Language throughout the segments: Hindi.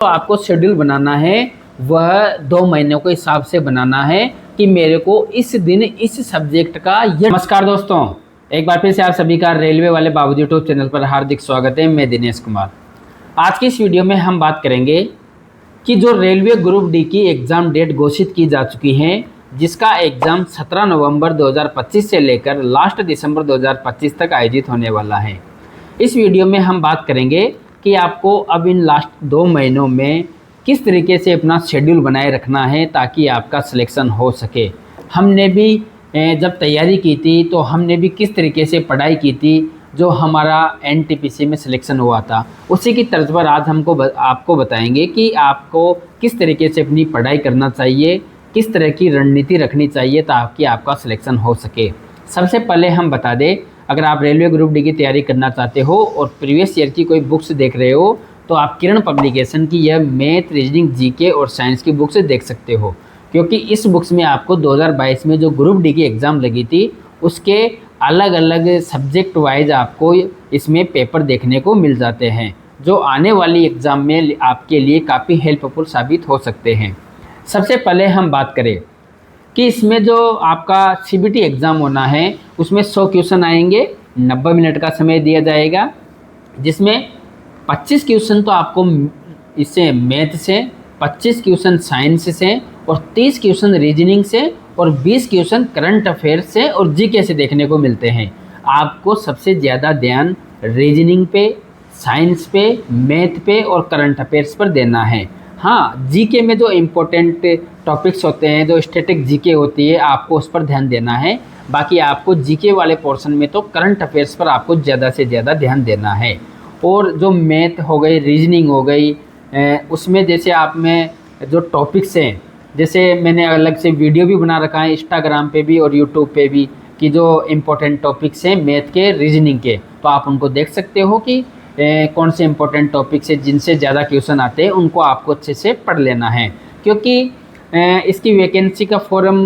तो आपको शेड्यूल बनाना है वह 2 महीनों के हिसाब से बनाना है कि मेरे को इस दिन इस सब्जेक्ट का ये। नमस्कार दोस्तों, एक बार फिर से आप सभी का रेलवे वाले बाबू यूट्यूब चैनल पर हार्दिक स्वागत है। मैं दिनेश कुमार। आज की इस वीडियो में हम बात करेंगे कि जो रेलवे ग्रुप डी की एग्ज़ाम डेट घोषित की जा चुकी है, जिसका एग्ज़ाम 17 नवंबर 2025 से लेकर लास्ट दिसंबर 2025 तक आयोजित होने वाला है। इस वीडियो में हम बात करेंगे कि आपको अब इन लास्ट 2 महीनों में किस तरीके से अपना शेड्यूल बनाए रखना है ताकि आपका सिलेक्शन हो सके। हमने भी जब तैयारी की थी तो हमने भी किस तरीके से पढ़ाई की थी, जो हमारा एनटीपीसी में सिलेक्शन हुआ था, उसी की तर्ज पर आज आपको बताएंगे कि आपको किस तरीके से अपनी पढ़ाई करना चाहिए, किस तरह की रणनीति रखनी चाहिए ताकि आपका सिलेक्शन हो सके। सबसे पहले हम बता दें, अगर आप रेलवे ग्रुप डी की तैयारी करना चाहते हो और प्रीवियस ईयर की कोई बुक्स देख रहे हो तो आप किरण पब्लिकेशन की यह मैथ, रीजनिंग, जीके और साइंस की बुक्स देख सकते हो, क्योंकि इस बुक्स में आपको 2022 में जो ग्रुप डी की एग्ज़ाम लगी थी उसके अलग अलग सब्जेक्ट वाइज आपको इसमें पेपर देखने को मिल जाते हैं, जो आने वाली एग्ज़ाम में आपके लिए काफ़ी हेल्पफुल साबित हो सकते हैं। सबसे पहले हम बात करें कि इसमें जो आपका सीबीटी एग्ज़ाम होना है उसमें 100 क्वेश्चन आएंगे, 90 मिनट का समय दिया जाएगा, जिसमें 25 क्वेश्चन तो आपको इससे मैथ से, 25 क्वेश्चन साइंस से और 30 क्वेश्चन रीजनिंग से और 20 क्वेश्चन करंट अफेयर्स से और जीके से देखने को मिलते हैं। आपको सबसे ज़्यादा ध्यान रीजनिंग पे, साइंस पे, मैथ पे और करंट अफेयर्स पर देना है। हाँ, जीके में जो इम्पोर्टेंट टॉपिक्स होते हैं, जो स्टैटिक जीके होती है, आपको उस पर ध्यान देना है। बाकी आपको जीके वाले पोर्शन में तो करंट अफेयर्स पर आपको ज़्यादा से ज़्यादा ध्यान देना है। और जो मैथ हो गई, रीजनिंग हो गई, उसमें जैसे आप में जो टॉपिक्स हैं, जैसे मैंने अलग से वीडियो भी बना रखा है इंस्टाग्राम पे भी और यूट्यूब पे भी, कि जो इम्पोर्टेंट टॉपिक्स हैं मैथ के, रीजनिंग के, तो आप उनको देख सकते हो कि कौन से इंपॉर्टेंट टॉपिक्स है जिनसे ज़्यादा क्वेश्चन आते हैं, उनको आपको अच्छे से पढ़ लेना है। क्योंकि इसकी वैकेंसी का फॉर्म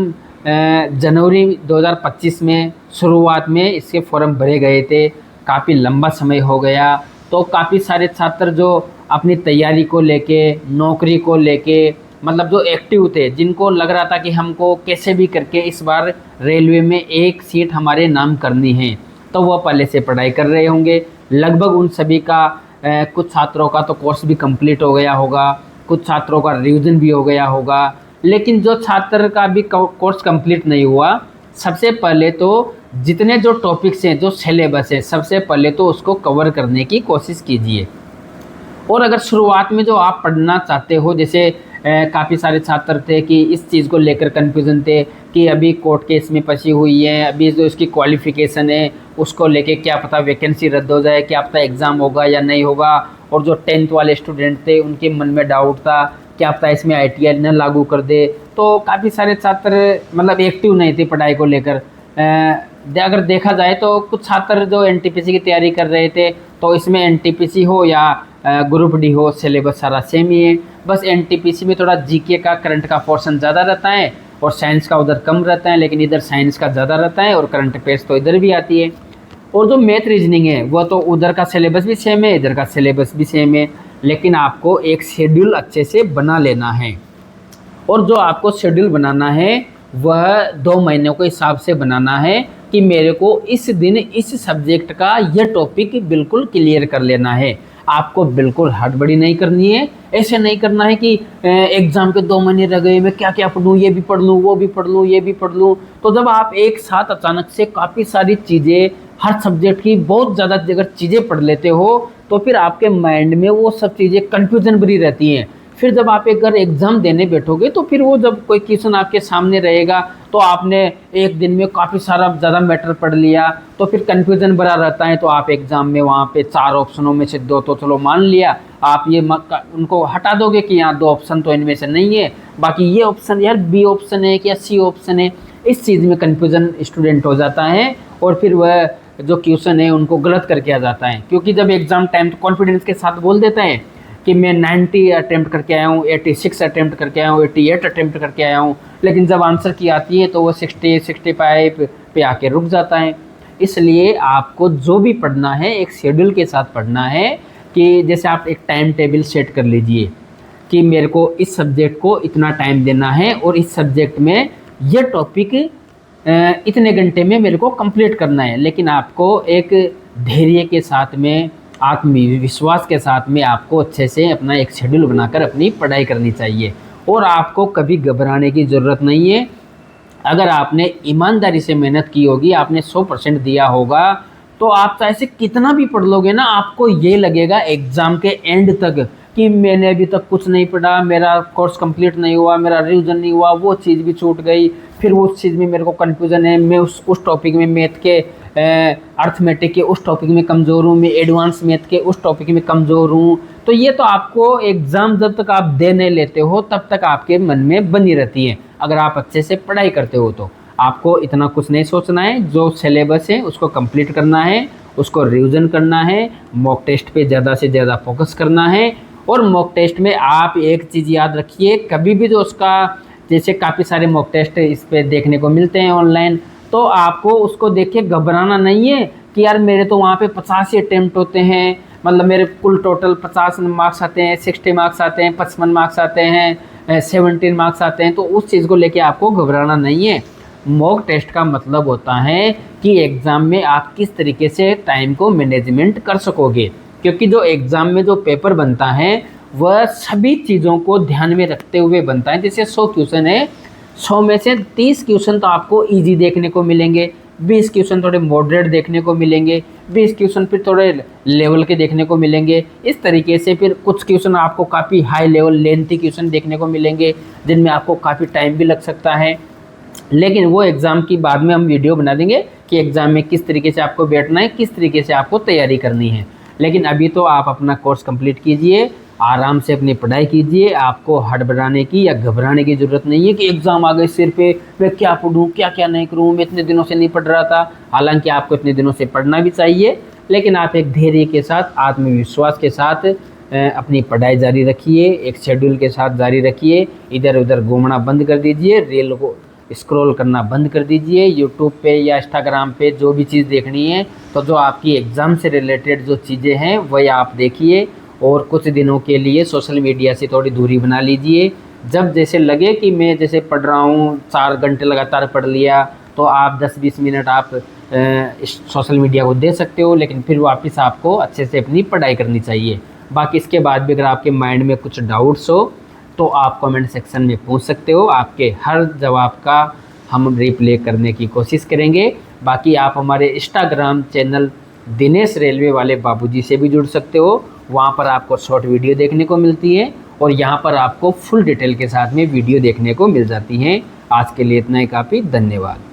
जनवरी 2025 में शुरुआत में इसके फॉर्म भरे गए थे, काफ़ी लंबा समय हो गया, तो काफ़ी सारे छात्र जो अपनी तैयारी को लेके, नौकरी को लेके, मतलब जो एक्टिव थे, जिनको लग रहा था कि हमको कैसे भी करके इस बार रेलवे में एक सीट हमारे नाम करनी है, तो वह पहले से पढ़ाई कर रहे होंगे। लगभग उन सभी का कुछ छात्रों का तो कोर्स भी कंप्लीट हो गया होगा, कुछ छात्रों का रिवीजन भी हो गया होगा। लेकिन जो छात्र का भी कोर्स कंप्लीट नहीं हुआ, सबसे पहले तो जितने जो टॉपिक्स हैं, जो सिलेबस है, सबसे पहले तो उसको कवर करने की कोशिश कीजिए। और अगर शुरुआत में जो आप पढ़ना चाहते हो, जैसे काफ़ी सारे छात्र थे कि इस चीज़ को लेकर कन्फ्यूज़न थे कि अभी कोर्ट केस में फंसी हुई है, अभी जो इसकी क्वालिफ़िकेशन है उसको लेके क्या पता वैकेंसी रद्द हो जाए, क्या पता एग्ज़ाम होगा या नहीं होगा। और जो 10th वाले स्टूडेंट थे उनके मन में डाउट था, क्या पता इसमें ITI न लागू कर दे। तो काफ़ी सारे छात्र मतलब एक्टिव नहीं थे पढ़ाई को लेकर। अगर देखा जाए तो कुछ छात्र जो एनटीपीसी की तैयारी कर रहे थे, तो इसमें एनटीपीसी हो या ग्रुप डी हो, सिलेबस सारा सेम ही है। बस एनटीपीसी में थोड़ा जीके का, करंट का पोर्शन ज़्यादा रहता है और साइंस का उधर कम रहता है, लेकिन इधर साइंस का ज़्यादा रहता है और करंट अफेयर्स तो इधर भी आती है। और जो मैथ, रीजनिंग है, वह तो उधर का सिलेबस भी सेम है, इधर का सिलेबस भी सेम है, लेकिन आपको एक शेड्यूल अच्छे से बना लेना है। और जो आपको शेड्यूल बनाना है वह 2 महीनों के हिसाब से बनाना है कि मेरे को इस दिन इस सब्जेक्ट का यह टॉपिक बिल्कुल क्लियर कर लेना है। आपको बिल्कुल हड़बड़ी नहीं करनी है। ऐसे नहीं करना है कि एग्ज़ाम के 2 महीने रह गए, मैं क्या क्या पढ़ लूँ, ये भी पढ़ लूँ, वो भी पढ़ लूँ, ये भी पढ़ लूँ। तो जब आप एक साथ अचानक से काफ़ी सारी चीज़ें, हर सब्जेक्ट की बहुत ज़्यादा अगर चीज़ें पढ़ लेते हो तो फिर आपके माइंड में वो सब चीज़ें कन्फ्यूजन भरी रहती हैं। फिर जब आप अगर एग्ज़ाम देने बैठोगे तो फिर वो जब कोई क्वेश्चन आपके सामने रहेगा तो आपने एक दिन में काफ़ी सारा ज़्यादा मैटर पढ़ लिया, तो फिर कन्फ्यूज़न भरा रहता है। तो आप एग्ज़ाम में वहाँ पे 4 ऑप्शनों में से 2 तो चलो मान लिया, आप ये उनको हटा दोगे कि यहाँ 2 ऑप्शन तो इनमें से नहीं है, बाकी ये ऑप्शन यार बी ऑप्शन है क्या सी ऑप्शन है। इस चीज़ में कन्फ्यूज़न स्टूडेंट हो जाता है और फिर वह जो क्वेश्चन है उनको गलत करके आ जाता है। क्योंकि जब एग्ज़ाम टाइम तो कॉन्फिडेंस के साथ बोल देता है कि मैं 90 अटैम्प्ट करके आया हूँ, 86 अटैम्प्ट करके आया हूँ, 88 अटैम्प्ट करके आया हूँ, लेकिन जब आंसर की आती है तो वो 60-65 पे आके रुक जाता है। इसलिए आपको जो भी पढ़ना है एक शेड्यूल के साथ पढ़ना है कि जैसे आप एक टाइम टेबल सेट कर लीजिए कि मेरे को इस सब्जेक्ट को इतना टाइम देना है और इस सब्जेक्ट में ये टॉपिक इतने घंटे में मेरे को कंप्लीट करना है। लेकिन आपको एक धैर्य के साथ में, आत्मविश्वास के साथ में आपको अच्छे से अपना एक शेड्यूल बनाकर अपनी पढ़ाई करनी चाहिए और आपको कभी घबराने की ज़रूरत नहीं है। अगर आपने ईमानदारी से मेहनत की होगी, आपने 100% दिया होगा, तो आप चाहे से कितना भी पढ़ लोगे ना, आपको ये लगेगा एग्ज़ाम के एंड तक कि मैंने अभी तक कुछ नहीं पढ़ा, मेरा कोर्स कंप्लीट नहीं हुआ, मेरा रिवीजन नहीं हुआ, वो चीज़ भी छूट गई, फिर उस चीज़ में मेरे को कन्फ्यूज़न है, मैं उस टॉपिक में मैथ के अर्थमेटिक के उस टॉपिक में कमज़ोर हूँ, मैं एडवांस मैथ के उस टॉपिक में कमज़ोर हूँ। तो ये तो आपको एग्ज़ाम जब तक आप दे नहीं लेते हो तब तक आपके मन में बनी रहती है। अगर आप अच्छे से पढ़ाई करते हो तो आपको इतना कुछ नहीं सोचना है, जो सिलेबस है उसको कंप्लीट करना है, उसको रिवीजन करना है, मॉक टेस्ट पे ज़्यादा से ज़्यादा फोकस करना है। और मॉक टेस्ट में आप एक चीज़ याद रखिए, कभी भी जो उसका, जैसे काफ़ी सारे मॉक टेस्ट इस पे देखने को मिलते हैं ऑनलाइन, तो आपको उसको देख के घबराना नहीं है कि यार मेरे तो वहाँ पे 50 ही अटैम्प्ट होते हैं, मतलब मेरे कुल टोटल 50 मार्क्स आते हैं, 60 मार्क्स आते हैं, 55 मार्क्स आते हैं, 17 मार्क्स आते हैं। तो उस चीज़ को लेके आपको घबराना नहीं है। मॉक टेस्ट का मतलब होता है कि एग्ज़ाम में आप किस तरीके से टाइम को मैनेजमेंट कर सकोगे, क्योंकि जो एग्ज़ाम में जो पेपर बनता है वह सभी चीज़ों को ध्यान में रखते हुए बनता है। जैसे 100 क्वेश्चन है, 100 में से 30 क्वेश्चन तो आपको इजी देखने को मिलेंगे, 20 क्वेश्चन थोड़े मॉडरेट देखने को मिलेंगे, 20 क्वेश्चन फिर थोड़े लेवल के देखने को मिलेंगे। इस तरीके से फिर कुछ क्वेश्चन आपको काफ़ी हाई लेवल लेंथी क्वेश्चन देखने को मिलेंगे, जिनमें आपको काफ़ी टाइम भी लग सकता है। लेकिन वो एग्ज़ाम की बाद में हम वीडियो बना देंगे कि एग्ज़ाम में किस तरीके से आपको बैठना है, किस तरीके से आपको तैयारी करनी है। लेकिन अभी तो आप अपना कोर्स कंप्लीट कीजिए, आराम से अपनी पढ़ाई कीजिए। आपको हड़बड़ाने की या घबराने की ज़रूरत नहीं है कि एग्ज़ाम आ गए सिर पे, मैं क्या पढ़ूँ, क्या क्या नहीं करूँ, मैं इतने दिनों से नहीं पढ़ रहा था। हालांकि आपको इतने दिनों से पढ़ना भी चाहिए, लेकिन आप एक धैर्य के साथ, आत्मविश्वास के साथ अपनी पढ़ाई जारी रखिए, एक शेड्यूल के साथ जारी रखिए। इधर उधर घूमना बंद कर दीजिए, रील को स्क्रॉल करना बंद कर दीजिए, यूट्यूब पे या इंस्टाग्राम पे जो भी चीज़ देखनी है, तो जो आपकी एग्ज़ाम से रिलेटेड जो चीज़ें हैं वही आप देखिए। और कुछ दिनों के लिए सोशल मीडिया से थोड़ी दूरी बना लीजिए। जब जैसे लगे कि मैं जैसे पढ़ रहा हूँ, 4 घंटे लगातार पढ़ लिया, तो आप 10-20 मिनट आप सोशल मीडिया को दे सकते हो, लेकिन फिर वापस आपको अच्छे से अपनी पढ़ाई करनी चाहिए। बाकी इसके बाद भी अगर आपके माइंड में कुछ डाउट्स हो तो आप कमेंट सेक्शन में पूछ सकते हो, आपके हर जवाब का हम रिप्लाई करने की कोशिश करेंगे। बाकी आप हमारे इंस्टाग्राम चैनल दिनेश रेलवे वाले बाबूजी से भी जुड़ सकते हो, वहाँ पर आपको शॉर्ट वीडियो देखने को मिलती है और यहाँ पर आपको फुल डिटेल के साथ में वीडियो देखने को मिल जाती हैं। आज के लिए इतना ही काफ़ी, धन्यवाद।